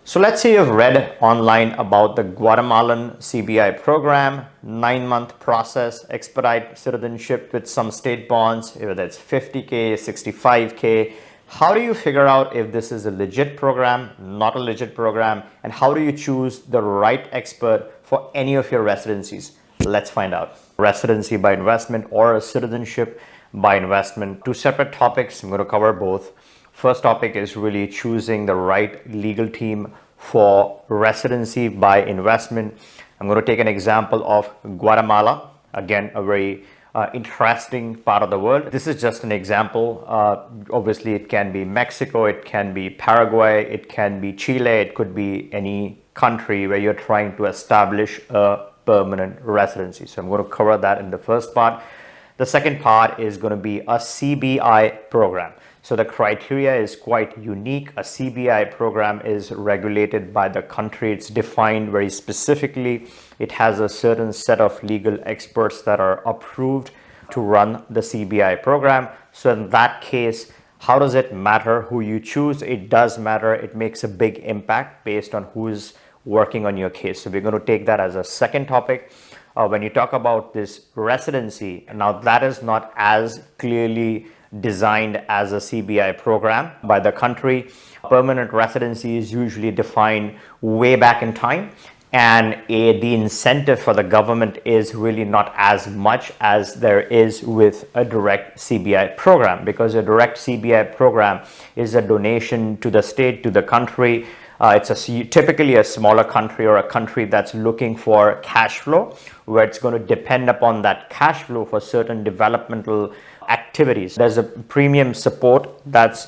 So let's say you've read online about the Guatemalan CBI program, 9-month process, expedite citizenship with some state bonds, whether it's 50K, 65K. How do you figure out if this is a legit program, not a legit program, and how do you choose the right expert for any of your residencies? Let's find out. Residency by investment or a citizenship by investment. Two separate topics. I'm going to cover both. First topic is really choosing the right legal team for residency by investment. I'm going to take an example of Guatemala. Again, a very interesting part of the world. This is just an example. Obviously, it can be Mexico, it can be Paraguay, it can be Chile, it could be any country where you're trying to establish a permanent residency. So I'm going to cover that in the first part. The second part is going to be a CBI program. So the criteria is quite unique. A CBI program is regulated by the country. It's defined very specifically. It has a certain set of legal experts that are approved to run the CBI program. So in that case, how does it matter who you choose? It does matter. It makes a big impact based on who's working on your case. So we're going to take that as a second topic. When you talk about this residency, now that is not as clearly designed as a CBI program by the country. Permanent residency is usually defined way back in time, and the incentive for the government is really not as much as there is with a direct CBI program, because a direct CBI program is a donation to the state, to the country. It's typically a smaller country or a country that's looking for cash flow, where it's going to depend upon that cash flow for certain developmental activities. There's a premium support that's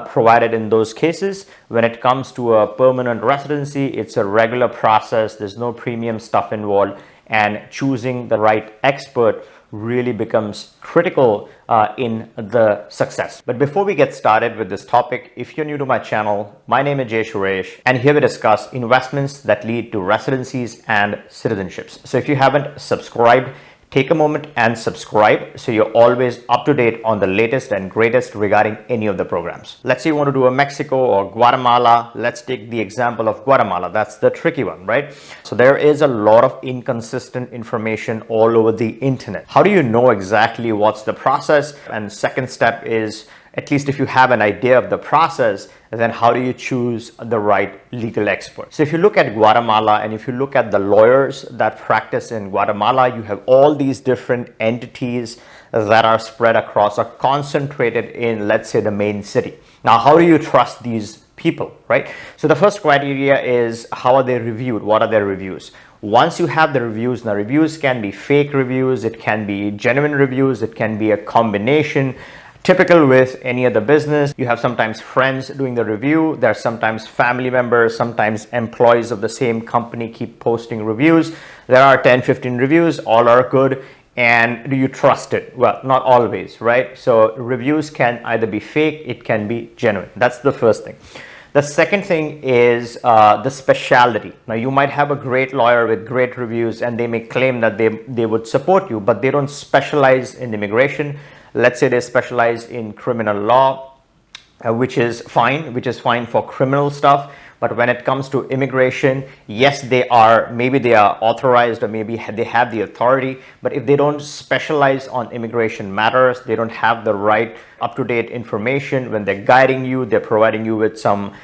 provided in those cases. When it comes to a permanent residency, it's a regular process. There's no premium stuff involved, and choosing the right expert really becomes critical in the success. But before we get started with this topic, if you're new to my channel, my name is Jay Suresh, and here we discuss investments that lead to residencies and citizenships. So if you haven't subscribed, take a moment and subscribe so you're always up to date on the latest and greatest regarding any of the programs. Let's say you want to do a Mexico or Guatemala. Let's take the example of Guatemala. That's the tricky one, right? So there is a lot of inconsistent information all over the internet. How do you know exactly what's the process? And second step is, at least if you have an idea of the process, then how do you choose the right legal expert? So if you look at Guatemala and if you look at the lawyers that practice in Guatemala, you have all these different entities that are spread across or concentrated in, let's say, the main city. Now, how do you trust these people, right? So the first criteria is, how are they reviewed? What are their reviews? Once you have the reviews, now reviews can be fake reviews, it can be genuine reviews, it can be a combination. Typical with any other business, you have sometimes friends doing the review. There are sometimes family members, sometimes employees of the same company keep posting reviews. There are 10, 15 reviews, all are good. And do you trust it? Well, not always, right? So reviews can either be fake, it can be genuine. That's the first thing. The second thing is the specialty. Now, you might have a great lawyer with great reviews and they may claim that they would support you, but they don't specialize in immigration. Let's say they specialize in criminal law, which is fine for criminal stuff. But when it comes to immigration, yes, maybe they are authorized or maybe they have the authority. But if they don't specialize on immigration matters, they don't have the right up-to-date information. When they're guiding you, they're providing you with some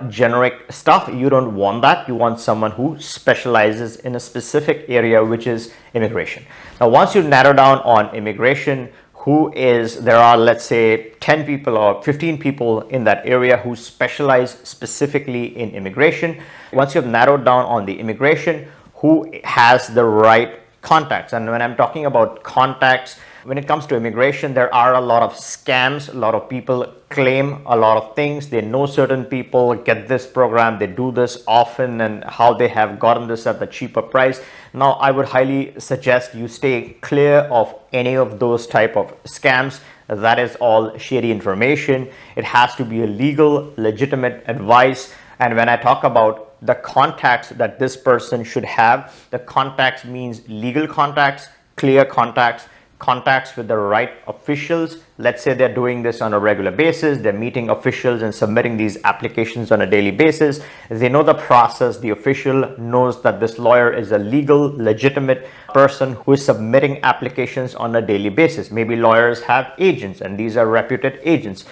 generic stuff. You don't want that. You want someone who specializes in a specific area, which is immigration. Now, once you narrow down on immigration, there are, let's say, 10 people or 15 people in that area who specialize specifically in immigration. Once you've narrowed down on the immigration, who has the right contacts? And when I'm talking about contacts, when it comes to immigration, there are a lot of scams. A lot of people claim a lot of things. They know certain people get this program, they do this often, and how they have gotten this at the cheaper price. Now, I would highly suggest you stay clear of any of those type of scams. That is all shady information. It has to be a legal, legitimate advice. And when I talk about the contacts that this person should have, the contacts means legal contacts, clear contacts, contacts with the right officials. Let's say they're doing this on a regular basis, they're meeting officials and submitting these applications on a daily basis. They know the process. The official knows that this lawyer is a legal, legitimate person who is submitting applications on a daily basis. Maybe lawyers have agents, and these are reputed agents.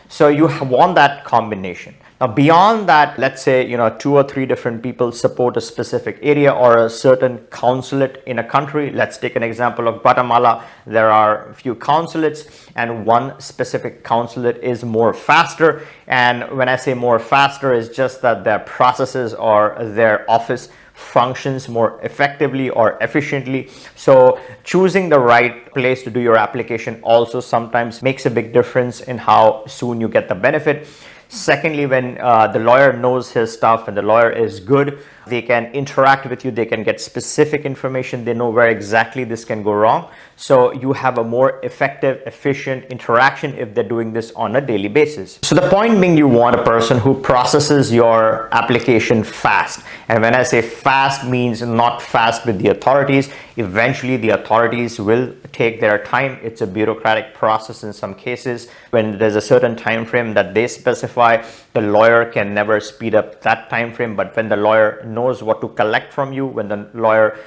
So you want that combination. Now, beyond that, let's say, 2 or 3 different people support a specific area or a certain consulate in a country. Let's take an example of Guatemala. There are a few consulates, and one specific consulate is more faster. And when I say more faster, it's just that their processes or their office functions more effectively or efficiently. So choosing the right place to do your application also sometimes makes a big difference in how soon you get the benefit. Secondly, when the lawyer knows his stuff and the lawyer is good, they can interact with you, they can get specific information, they know where exactly this can go wrong. So you have a more effective, efficient interaction if they're doing this on a daily basis. So the point being, you want a person who processes your application fast. And when I say fast, means not fast with the authorities. Eventually the authorities will take their time. It's a bureaucratic process in some cases. When there's a certain time frame that they specify, the lawyer can never speed up that time frame. But when the lawyer knows what to collect from you, when the lawyer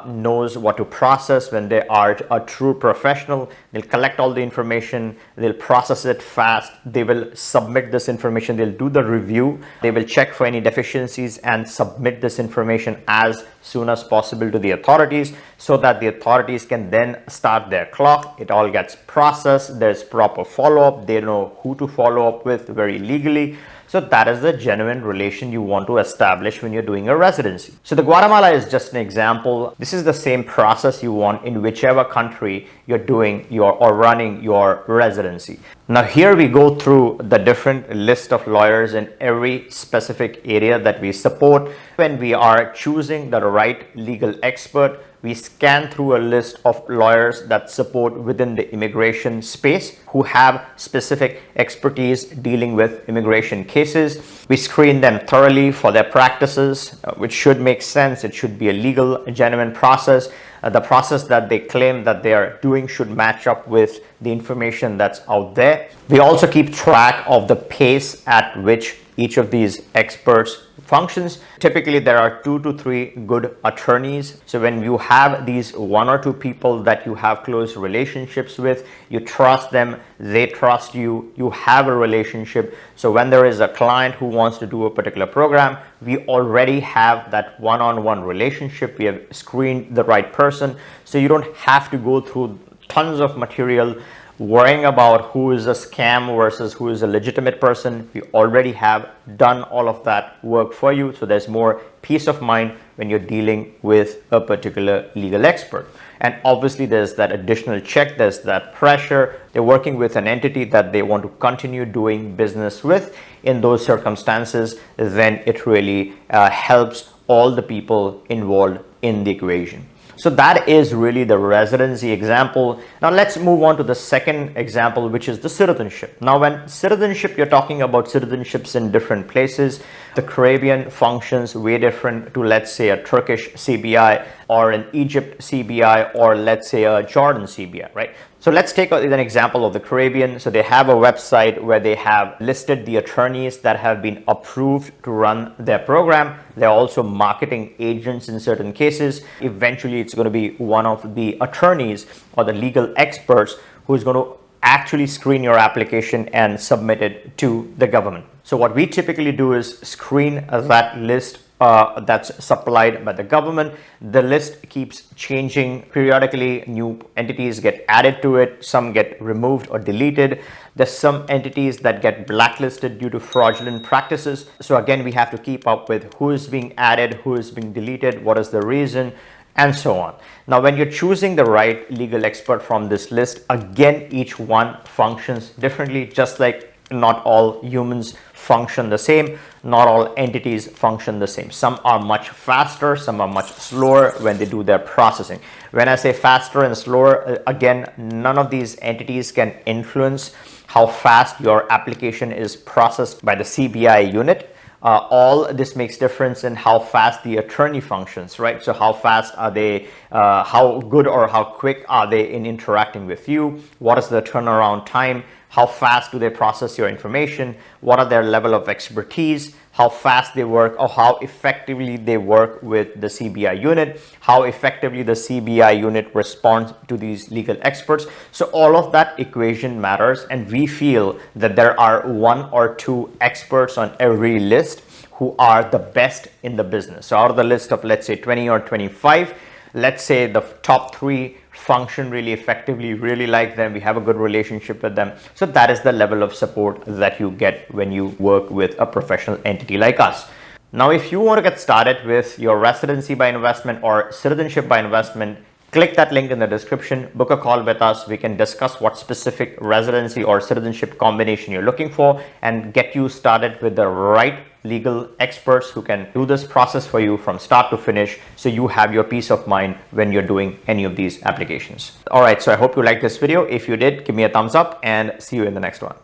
knows what to process, when they are a true professional, they'll collect all the information, they'll process it fast, they will submit this information, they'll do the review, they will check for any deficiencies and submit this information as soon as possible to the authorities, so that the authorities can then start their clock. It all gets processed, there's proper follow-up, they know who to follow up with very legally. So that is the genuine relation you want to establish when you're doing a residency. So the Guatemala is just an example. This is the same process you want in whichever country you're doing or running your residency. Now here we go through the different list of lawyers in every specific area that we support. When we are choosing the right legal expert, we scan through a list of lawyers that support within the immigration space who have specific expertise dealing with immigration cases. We screen them thoroughly for their practices, which should make sense. It should be a legal, genuine process. The process that they claim that they are doing should match up with the information that's out there. We also keep track of the pace at which each of these experts functions. Typically, there are 2 to 3 good attorneys. So when you have these 1 or 2 people that you have close relationships with, you trust them, they trust you, you have a relationship. So when there is a client who wants to do a particular program, we already have that one-on-one relationship. We have screened the right person. So you don't have to go through tons of material worrying about who is a scam versus who is a legitimate person. We already have done all of that work for you. So there's more peace of mind when you're dealing with a particular legal expert. And obviously there's that additional check, there's that pressure. They're working with an entity that they want to continue doing business with. In those circumstances, then it really helps all the people involved in the equation. So that is really the residency example. Now let's move on to the second example, which is the citizenship. Now when citizenship, you're talking about citizenships in different places. The Caribbean functions way different to, let's say, a Turkish CBI or an Egypt CBI or let's say a Jordan CBI, right? So let's take an example of the Caribbean. So they have a website where they have listed the attorneys that have been approved to run their program. They're also marketing agents in certain cases. Eventually, it's going to be one of the attorneys or the legal experts who's going to actually screen your application and submit it to the government. So what we typically do is screen that list that's supplied by the government. The list keeps changing periodically. New entities get added to it. Some get removed or deleted. There's some entities that get blacklisted due to fraudulent practices. So again, we have to keep up with who is being added, who is being deleted, what is the reason, and so on. Now, when you're choosing the right legal expert from this list, again, each one functions differently, just like not all humans function the same, not all entities function the same. Some are much faster, some are much slower when they do their processing. When I say faster and slower, again, none of these entities can influence how fast your application is processed by the CBI unit. All this makes difference in how fast the attorney functions, right? So how fast are they, how good or how quick are they in interacting with you? What is the turnaround time? How fast do they process your information? What are their level of expertise? How fast they work, or how effectively they work with the CBI unit, how effectively the CBI unit responds to these legal experts. So all of that equation matters, and we feel that there are 1 or 2 experts on every list who are the best in the business. So out of the list of, let's say, 20 or 25, let's say the top 3 function really effectively, really like them, we have a good relationship with them. So that is the level of support that you get when you work with a professional entity like us. Now, if you want to get started with your residency by investment or citizenship by investment, click that link in the description, book a call with us. We can discuss what specific residency or citizenship combination you're looking for and get you started with the right legal experts who can do this process for you from start to finish, so you have your peace of mind when you're doing any of these applications. All right, so I hope you liked this video. If you did, give me a thumbs up and see you in the next one.